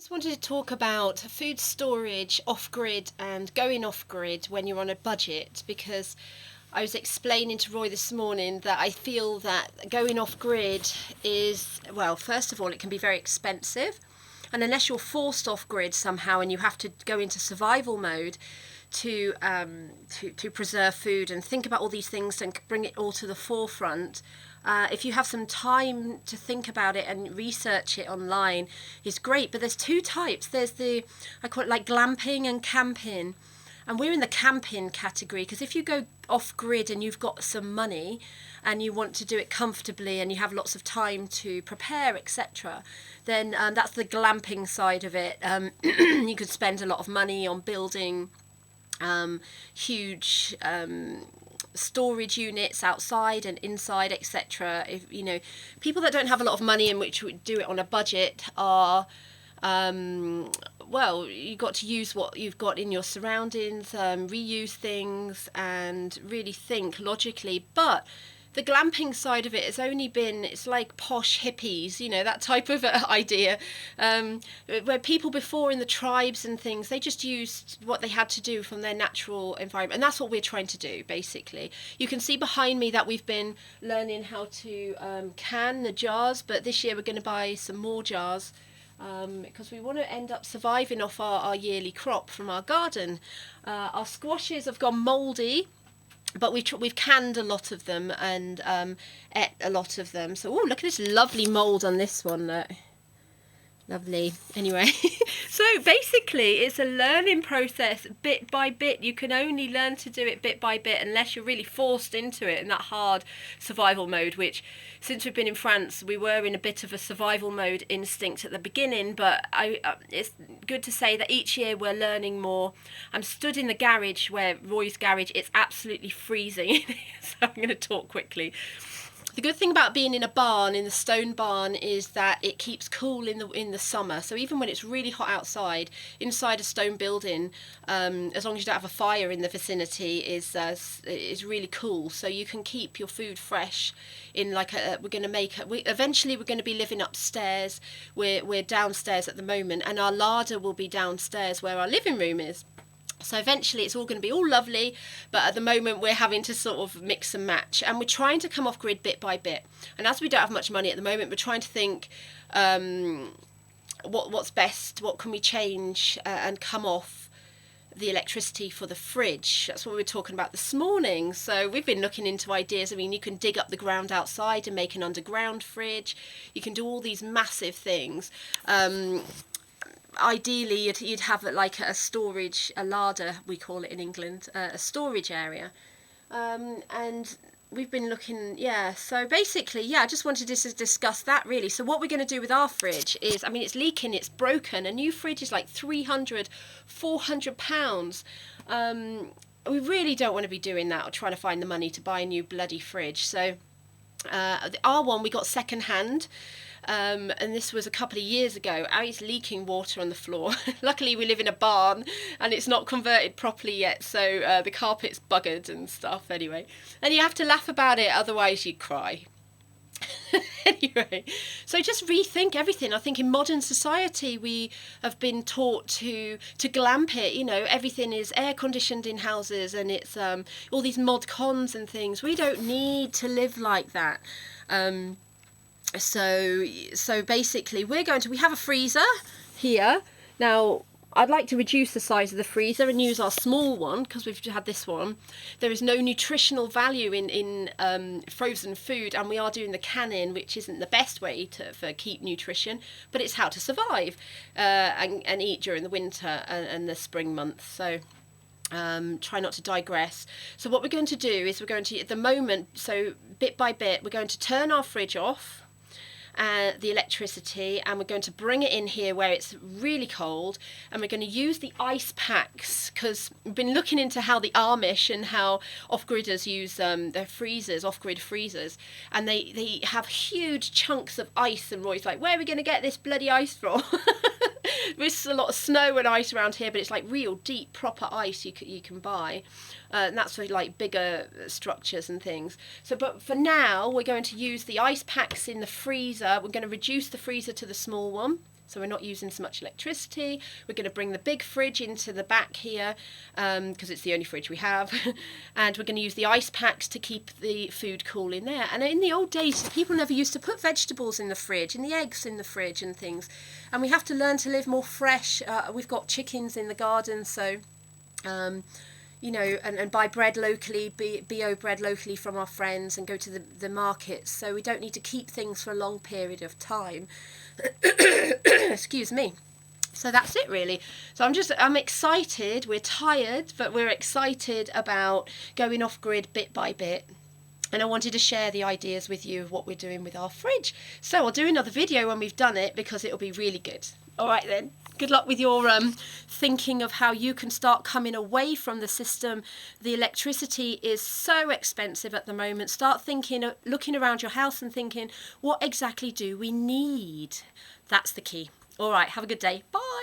Just wanted to talk about food storage off grid and going off grid when you're on a budget, because I was explaining to Roy this morning that I feel that going off grid is, well, first of all, it can be very expensive. And unless you're forced off grid somehow and you have to go into survival mode to preserve food and think about all these things and bring it all to the forefront, if you have some time to think about it and research it online, is great. But there's two types. There's I call it like glamping and camping. And we're in the camping category, because if you go off grid and you've got some money and you want to do it comfortably and you have lots of time to prepare, etc., then that's the glamping side of it. You could spend a lot of money on building huge storage units outside and inside, etc. If people that don't have a lot of money and which would do it on a budget are well, you've got to use what you've got in your surroundings, reuse things, and really think logically. But the glamping side of it has only been, it's like posh hippies, that type of idea, where people before in the tribes and things, they just used what they had to do from their natural environment. And that's what we're trying to do, basically. You can see behind me that we've been learning how to can the jars, but this year we're going to buy some more jars. Because we want to end up surviving off our yearly crop from our garden. Our squashes have gone mouldy, but we've canned a lot of them and ate a lot of them. So, look at this lovely mould on this one. Look. Lovely. Anyway, so basically it's a learning process bit by bit. You can only learn to do it bit by bit unless you're really forced into it in that hard survival mode, which since we've been in France, we were in a bit of a survival mode instinct at the beginning, but it's good to say that each year we're learning more. I'm stood in the garage, Roy's garage, it's absolutely freezing, so I'm going to talk quickly. The good thing about being in a barn, in the stone barn, is that it keeps cool in the summer. So even when it's really hot outside, inside a stone building, as long as you don't have a fire in the vicinity, is really cool. So you can keep your food fresh. Eventually we're going to be living upstairs. We're downstairs at the moment, and our larder will be downstairs where our living room is. So eventually it's all going to be all lovely, but at the moment we're having to sort of mix and match, and we're trying to come off grid bit by bit. And as we don't have much money at the moment, we're trying to think what's best, what can we change and come off the electricity for the fridge. That's what we were talking about this morning. So we've been looking into ideas. I mean, you can dig up the ground outside and make an underground fridge. You can do all these massive things. Ideally you'd have like a storage, a larder we call it in England, a storage area, and we've been looking, so basically, I just wanted to discuss that really. So what we're going to do with our fridge is, it's leaking, it's broken. A new fridge is like 300-400 pounds. We really don't want to be doing that or trying to find the money to buy a new bloody fridge. So our one we got second hand. And this was a couple of years ago. It's leaking water on the floor. Luckily we live in a barn and it's not converted properly yet, so the carpet's buggered and stuff anyway. And you have to laugh about it, otherwise you'd cry. Anyway, so just rethink everything. I think in modern society we have been taught to glamp it. Everything is air conditioned in houses, and it's all these mod cons and things. We don't need to live like that. So basically we have a freezer here. Now I'd like to reduce the size of the freezer and use our small one, because we've had this one. There is no nutritional value in frozen food, and we are doing the canning, which isn't the best way for keep nutrition, but it's how to survive and eat during the winter and the spring months. So try not to digress. So what we're going to do is at the moment, so bit by bit, we're going to turn our fridge off, the electricity, and we're going to bring it in here where it's really cold, and we're going to use the ice packs, because we've been looking into how the Amish and how off-gridders use their freezers, off-grid freezers, and they have huge chunks of ice, and Roy's like, where are we going to get this bloody ice from? There's a lot of snow and ice around here, but it's like real deep proper ice you can buy, and that's for like bigger structures and things. So but for now we're going to use the ice packs in the freezer. We're going to reduce the freezer to the small one, So we're not using so much electricity. We're going to bring the big fridge into the back here because it's the only fridge we have. And we're going to use the ice packs to keep the food cool in there. And in the old days, people never used to put vegetables in the fridge and the eggs in the fridge and things. And we have to learn to live more fresh. We've got chickens in the garden, so... you know, and buy bread locally, bio bread locally from our friends, and go to the markets, so we don't need to keep things for a long period of time. Excuse me. So that's it really. So I'm excited. We're tired, but we're excited about going off grid bit by bit. And I wanted to share the ideas with you of what we're doing with our fridge. So I'll do another video when we've done it, because it'll be really good. All right then. Good luck with your thinking of how you can start coming away from the system. The electricity is so expensive at the moment. Start thinking, looking around your house and thinking, what exactly do we need? That's the key. All right, have a good day. Bye.